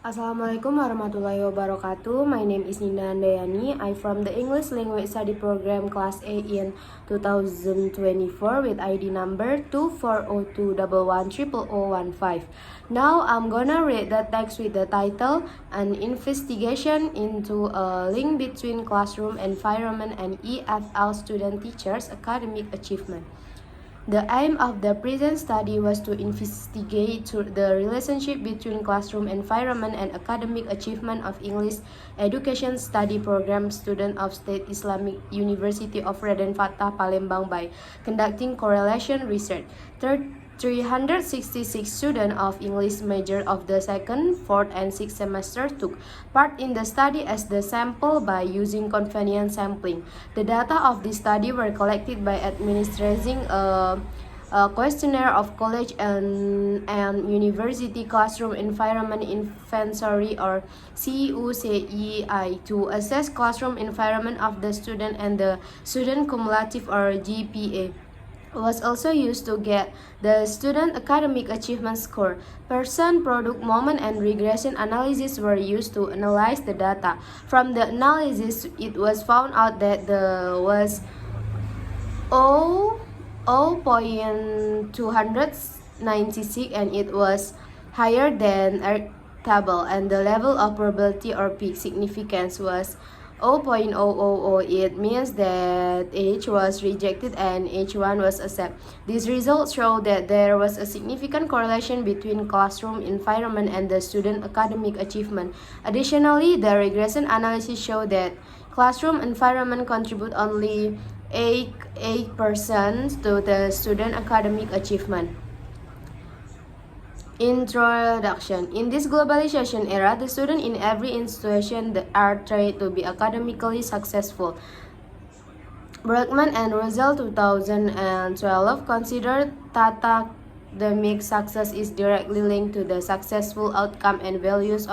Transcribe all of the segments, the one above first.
Assalamualaikum warahmatullahi wabarakatuh. My name is Nina Andayani. I'm from the English Language Study Program Class A in 2024 with ID number 2402110015. Now I'm gonna read the text with the title An Investigation into a Link Between Classroom Environment and EFL Student Teachers Academic Achievement. The aim of the present study was to investigate the relationship between classroom environment and academic achievement of English education study program students of State Islamic University of Raden Fatah, Palembang by conducting correlation research. 366 students of English major of the second, fourth, and sixth semester took part in the study as the sample by using convenient sampling. The data of this study were collected by administering a questionnaire of college and university classroom environment inventory or CUCEI to assess classroom environment of the student and the student cumulative or GPA was also used to get the student academic achievement score. Person, product, moment, and regression analysis were used to analyze the data. From the analysis, it was found out that there was 0.296 and it was higher than a table, and the level of probability or peak significance was 0.000. It means that H was rejected and H1 was accepted. These results show that there was a significant correlation between classroom environment and the student academic achievement. Additionally, the regression analysis showed that classroom environment contribute only 8% to the student academic achievement. Introduction. In this globalization era, the students in every institution are trained to be academically successful. Bergman and Russell 2012 considered academic success is directly linked to the successful outcome and values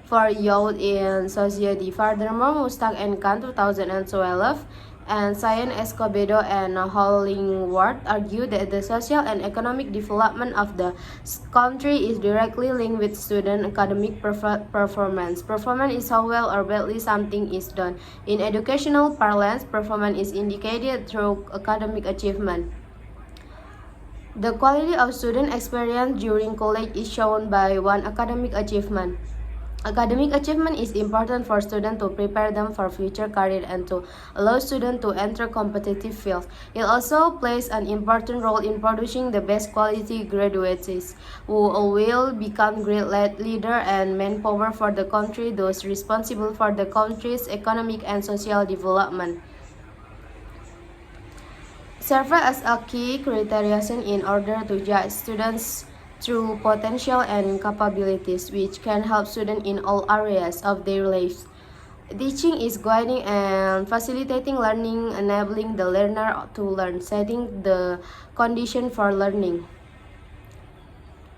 for youth in society. Furthermore, Mustang and Khan 2012 and Cyan Escobedo and Hollingworth argue that the social and economic development of the country is directly linked with student academic performance. Performance is how well or badly something is done. In educational parlance, performance is indicated through academic achievement. The quality of student experience during college is shown by one academic achievement. Academic achievement is important for students to prepare them for future career and to allow students to enter competitive fields. It also plays an important role in producing the best quality graduates who will become great leader and manpower for the country, those responsible for the country's economic and social development. Serve as a key criterion in order to judge students through potential and capabilities, which can help students in all areas of their lives. Teaching is guiding and facilitating learning, enabling the learner to learn, setting the condition for learning.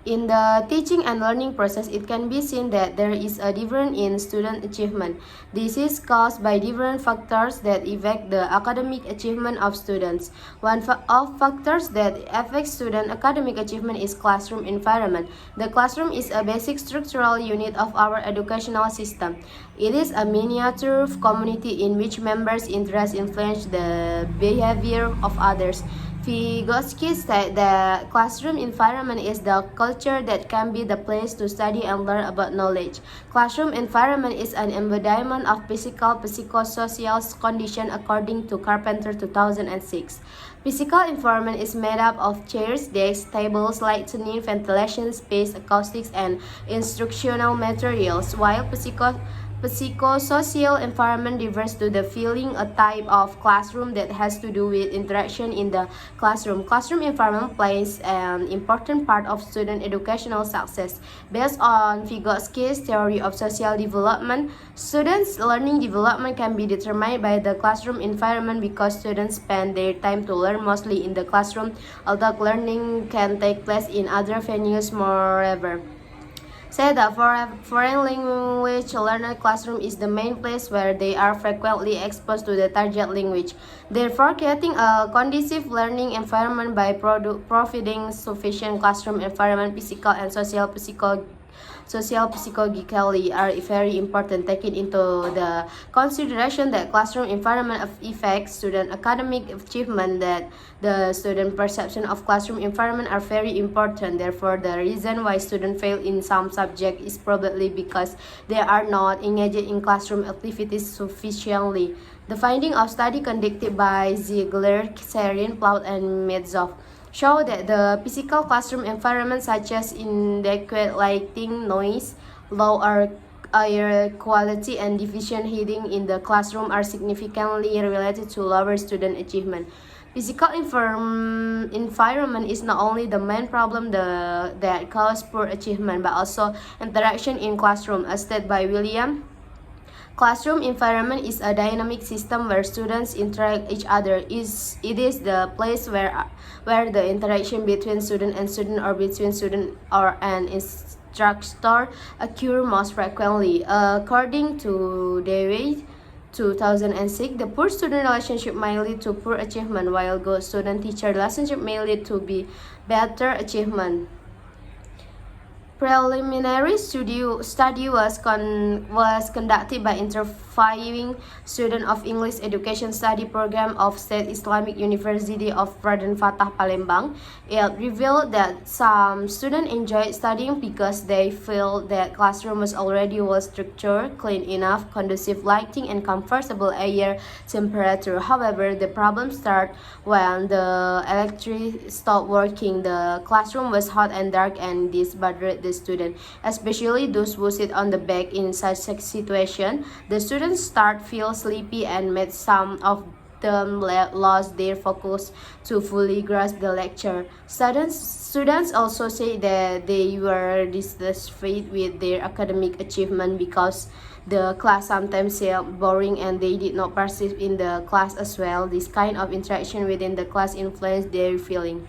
In the teaching and learning process, it can be seen that there is a difference in student achievement. This is caused by different factors that affect the academic achievement of students. One of factors that affect student academic achievement is classroom environment. The classroom is a basic structural unit of our educational system. It is a miniature community in which members' interests influence the behavior of others. Vygotsky said the classroom environment is the culture that can be the place to study and learn about knowledge. Classroom environment is an embodiment of psychosocial condition according to Carpenter 2006. Physical environment is made up of chairs, desks, tables, lighting, ventilation, space, acoustics, and instructional materials, while psychosocial environment refers to the feeling, a type of classroom that has to do with interaction in the classroom. Classroom environment plays an important part of student educational success. Based on Vygotsky's theory of social development, students' learning development can be determined by the classroom environment because students spend their time to learn mostly in the classroom, although learning can take place in other venues. Moreover, say that for a foreign language learner, classroom is the main place where they are frequently exposed to the target language. Therefore, creating a conducive learning environment by providing sufficient classroom environment, physical and social social, psychologically are very important, taking into the consideration that classroom environment affects student academic achievement, that the student perception of classroom environment are very important. Therefore, the reason why students fail in some subject is probably because they are not engaged in classroom activities sufficiently. The finding of study conducted by Ziegler, Sarin, Plaut, and Metzoff show that the physical classroom environment, such as inadequate lighting, noise, low air quality, and deficient heating in the classroom, are significantly related to lower student achievement. Physical environment is not only the main problem that causes poor achievement, but also interaction in classroom, as stated by William. Classroom environment is a dynamic system where students interact each other. It is the place where the interaction between student and student, or between student or an instructor, occur most frequently. According to Dewey, 2006, the poor student relationship may lead to poor achievement, while good student-teacher relationship may lead to better achievement. Preliminary study was conducted by interviewing students of English Education Study Program of State Islamic University of Raden Fatah, Palembang. It revealed that some students enjoyed studying because they feel that classroom was already well structured, clean enough, conducive lighting, and comfortable air temperature. However, the problem started when the electric stopped working. The classroom was hot and dark, and this bothered the student, especially those who sit on the back. In such a situation, the students start feel sleepy, and made some of them lost their focus to fully grasp the lecture. Students also say that they were dissatisfied with their academic achievement because the class sometimes felt boring and they did not participate in the class as well. This kind of interaction within the class influenced their feeling.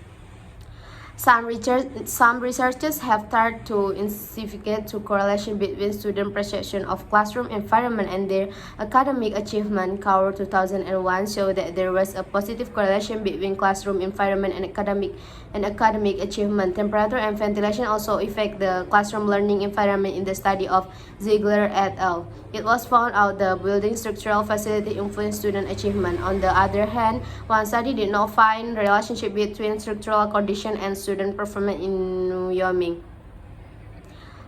Some researchers have tried to investigate the correlation between student perception of classroom environment and their academic achievement. Kaur 2001 showed that there was a positive correlation between classroom environment and academic achievement. Temperature and ventilation also affect the classroom learning environment in the study of Ziegler et al. It was found out the building structural facility influence student achievement. On the other hand, one study did not find relationship between structural condition and student performance in Wyoming.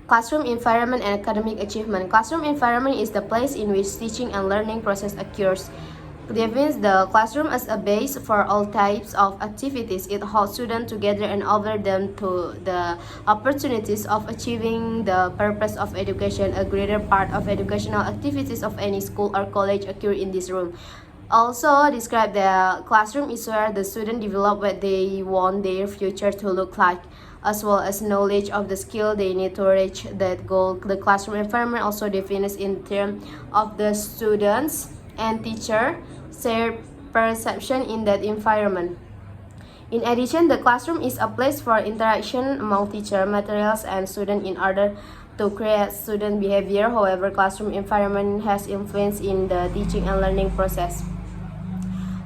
Classroom environment and academic achievement. Classroom environment is the place in which teaching and learning process occurs. Defines the classroom as a base for all types of activities. It holds students together and offers them to the opportunities of achieving the purpose of education. A greater part of educational activities of any school or college occur in this room. Also describe the classroom is where the students develop what they want their future to look like, as well as knowledge of the skill they need to reach that goal. The classroom environment also defines in terms of the students and teacher shared perception in that environment. In addition, the classroom is a place for interaction among teacher, materials, and students in order to create student behavior. However, classroom environment has influence in the teaching and learning process.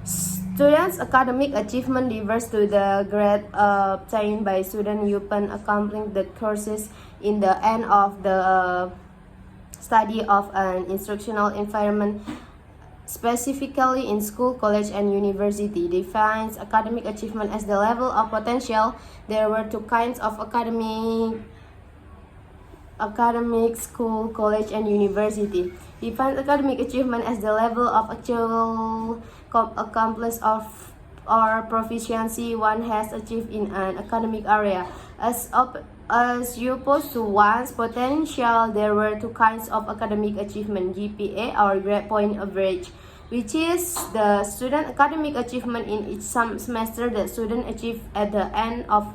Students' academic achievement differs to the grade obtained by students upon accomplishing the courses. In the end of the study of an instructional environment, specifically in school, college, and university, defines academic achievement as the level of potential. There were two kinds of academic school, college, and university. Defines academic achievement as the level of actual accomplishment of or proficiency one has achieved in an academic area. As opposed to one's potential, there were two kinds of academic achievement: GPA, or grade point average, which is the student academic achievement in each semester that students achieve at the end of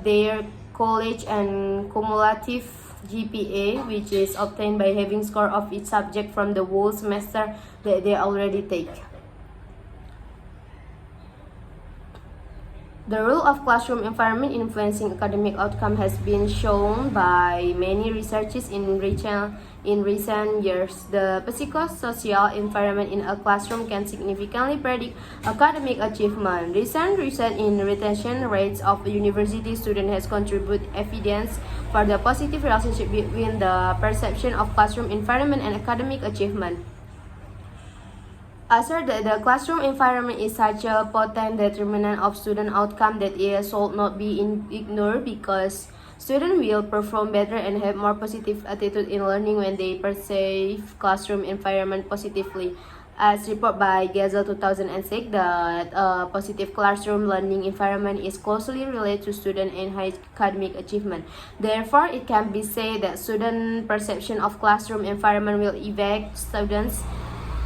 their college, and cumulative GPA, which is obtained by having score of each subject from the whole semester that they already take. The role of classroom environment influencing academic outcome has been shown by many researchers in recent years. The psychosocial environment in a classroom can significantly predict academic achievement. Recent research in retention rates of university students has contributed evidence for the positive relationship between the perception of classroom environment and academic achievement. Assert that the classroom environment is such a potent determinant of student outcome that it should not be ignored, because students will perform better and have more positive attitude in learning when they perceive classroom environment positively. As reported by Geisel 2006, that a positive classroom learning environment is closely related to student and high academic achievement. Therefore, it can be said that student perception of classroom environment will affect students'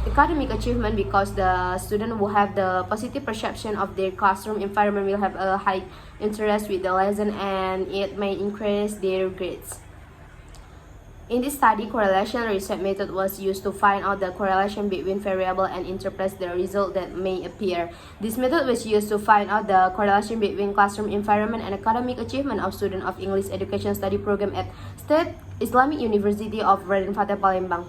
academic achievement, because the student who have the positive perception of their classroom environment will have a high interest with the lesson, and it may increase their grades. In this study, correlation research method was used to find out the correlation between variable and interpret the result that may appear. This method was used to find out the correlation between classroom environment and academic achievement of students of English Education Study Program at State Islamic University of Raden Fateh Palembang.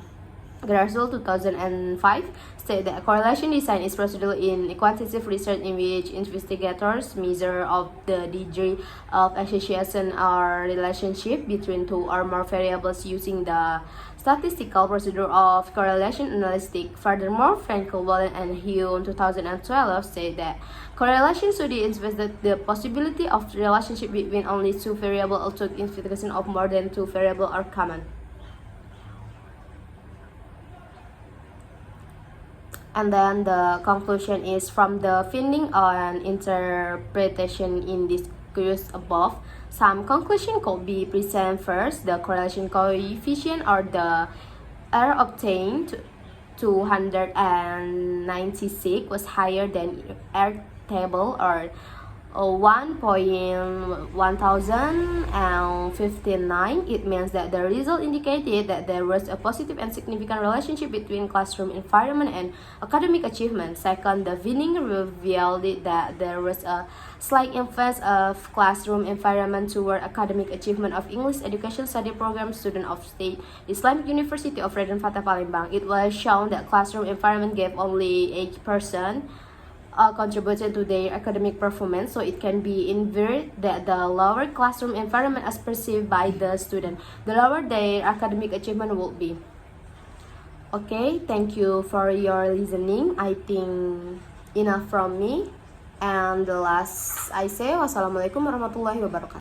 The result 2005 state that correlation design is procedural in quantitative research in which investigators measure of the degree of association or relationship between two or more variables using the statistical procedure of correlation analysis. Furthermore, Frankel, Wallen, and Hume 2012 say that correlation study investigates the possibility of relationship between only two variables, although investigation of more than two variables are common. And then the conclusion is, from the finding and interpretation in this case above, some conclusion could be present. First, the correlation coefficient or the error obtained 296 was higher than error table or 1.1059. It means that the result indicated that there was a positive and significant relationship between classroom environment and academic achievement. Second, the finding revealed that there was a slight influence of classroom environment toward academic achievement of English Education Study Program student of State Islamic University of Raden Fateh Palembang. It was shown that classroom environment gave only 8% contributed to their academic performance, so it can be inferred that the lower classroom environment as perceived by the student, the lower their academic achievement will be. Okay, thank you for your listening. I think enough from me. And the last I say, wassalamualaikum warahmatullahi wabarakatuh.